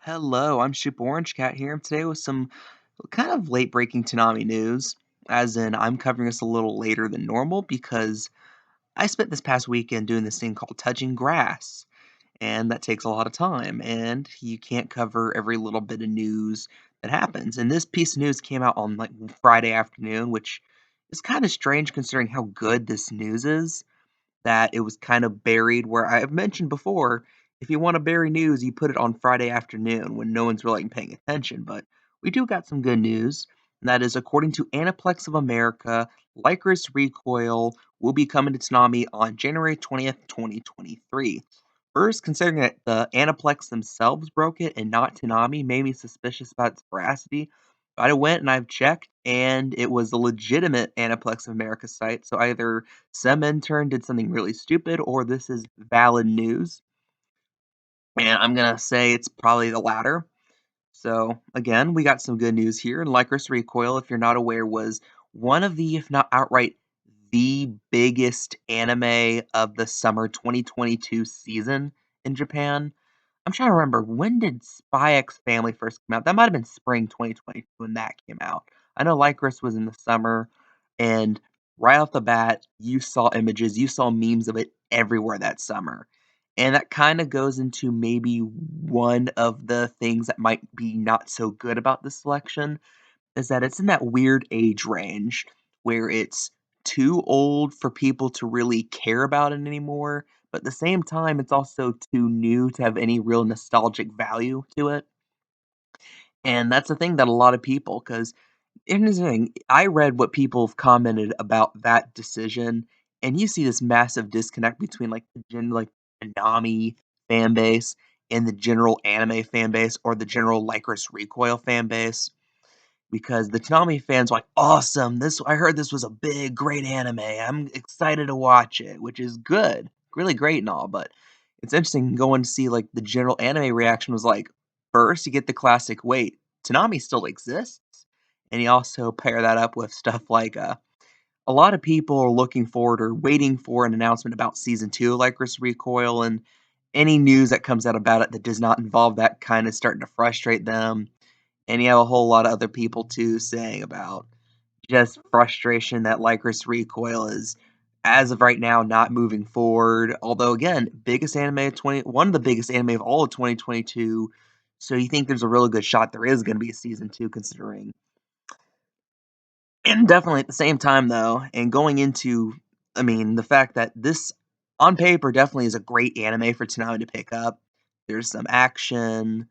Hello, I'm Super Orange Cat here today with some kind of late breaking Toonami news. As in, I'm covering this a little later than normal because I spent this past weekend doing this thing called touching grass, and that takes a lot of time, and you can't cover every little bit of news that happens. And this piece of news came out on like Friday afternoon, which is kind of strange considering how good this news is that it was kind of buried where I've mentioned before, if you want to bury news, you put it on Friday afternoon when no one's really paying attention. But we do got some good news. And that is, according to Aniplex of America, Lycoris Recoil will be coming to Toonami on January 20th, 2023. First, considering that the Aniplex themselves broke it and not Toonami made me suspicious about its veracity. But I went and I've checked, and it was a legitimate Aniplex of America site. So either some intern did something really stupid, or this is valid news. And I'm gonna say it's probably the latter. So again, we got some good news here. And Lycoris Recoil, if you're not aware, was one of the, if not outright, the biggest anime of the summer 2022 season in Japan. I'm trying to remember, when did Spy X Family first come out? That might have been spring 2022 when that came out. I know Lycris was in the summer, and right off the bat, you saw images, you saw memes of it everywhere that summer. And that kind of goes into maybe one of the things that might be not so good about this selection is that it's in that weird age range where it's too old for people to really care about it anymore, but at the same time, it's also too new to have any real nostalgic value to it. And that's the thing that a lot of people, because here's the thing, I read what people have commented about that decision, and you see this massive disconnect between like like Konami fan base and the general anime fan base or the general Lycris Recoil fan base because the Toonami fans were like, "Awesome! This I heard this was a big, great anime. I'm excited to watch it," which is good, really great and all. But it's interesting going to see like the general anime reaction was like, first you get the classic, "Wait, Toonami still exists," and you also pair that up with stuff like a lot of people are looking forward or waiting for an announcement about season two of Lycris Recoil, and any news that comes out about it that does not involve that kind of starting to frustrate them. And you have a whole lot of other people too saying about just frustration that Lycris Recoil is, as of right now, not moving forward. Although again, biggest anime of one of the biggest anime of all of 2022. So you think there's a really good shot there is going to be a season two, considering. And definitely at the same time though, and going into, I mean, the fact that this on paper definitely is a great anime for Toonami to pick up. There's some action,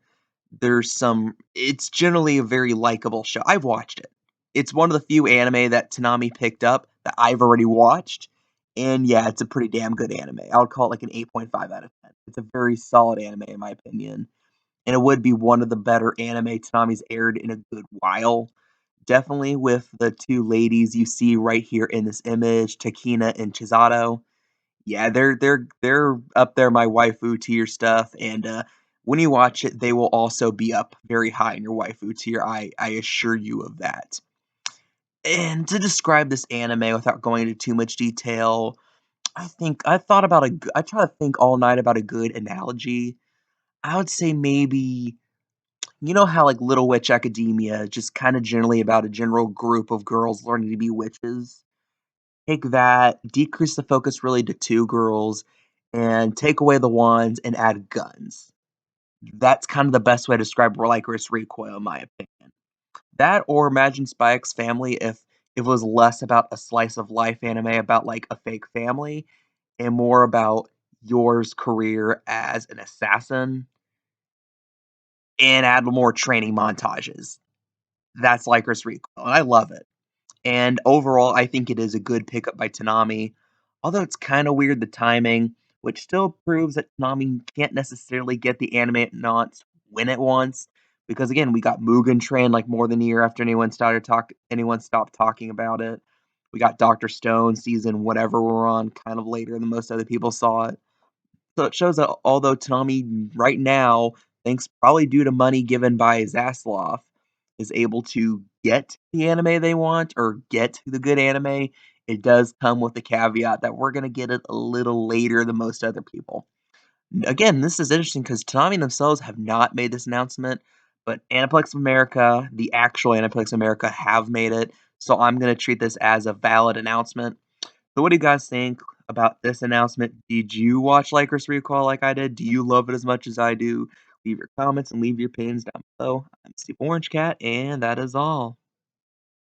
it's generally a very likable show. I've watched it. It's one of the few anime that Toonami picked up that I've already watched, and yeah, it's a pretty damn good anime. I would call it like an 8.5 out of 10. It's a very solid anime in my opinion, and it would be one of the better anime Toonami's aired in a good while. Definitely with the two ladies you see right here in this image, Takina and Chisato. Yeah, they're up there my waifu tier stuff, and when you watch it, they will also be up very high in your waifu tier. I assure you of that. And to describe this anime without going into too much detail, I thought about I try to think all night about a good analogy. I would say maybe you know how like Little Witch Academia just kind of generally about a general group of girls learning to be witches. Take that, decrease the focus really to two girls, and take away the wands and add guns. That's kind of the best way to describe Lycoris Recoil, in my opinion. That, or imagine Spy X Family if it was less about a slice of life anime about like a fake family and more about yours career as an assassin and add more training montages. That's Lycoris Recoil, and I love it. And overall, I think it is a good pickup by Toonami, although it's kind of weird the timing, which still proves that Toonami can't necessarily get the anime it wants when it wants. Because again, we got Mugen Train like more than a year after anyone stopped talking about it. We got Doctor Stone season whatever we're on kind of later than most other people saw it. So it shows that although Toonami right now, thanks probably due to money given by Zasloff, is able to get the anime they want or get the good anime, it does come with the caveat that we're gonna get it a little later than most other people. Again, this is interesting because Toonami themselves have not made this announcement, but Aniplex of America, the actual Aniplex of America, have made it. So I'm gonna treat this as a valid announcement. So what do you guys think about this announcement? Did you watch Lycoris Recoil like I did? Do you love it as much as I do? Leave your comments and leave your opinions down below. I'm Steve Orange Cat, and that is all.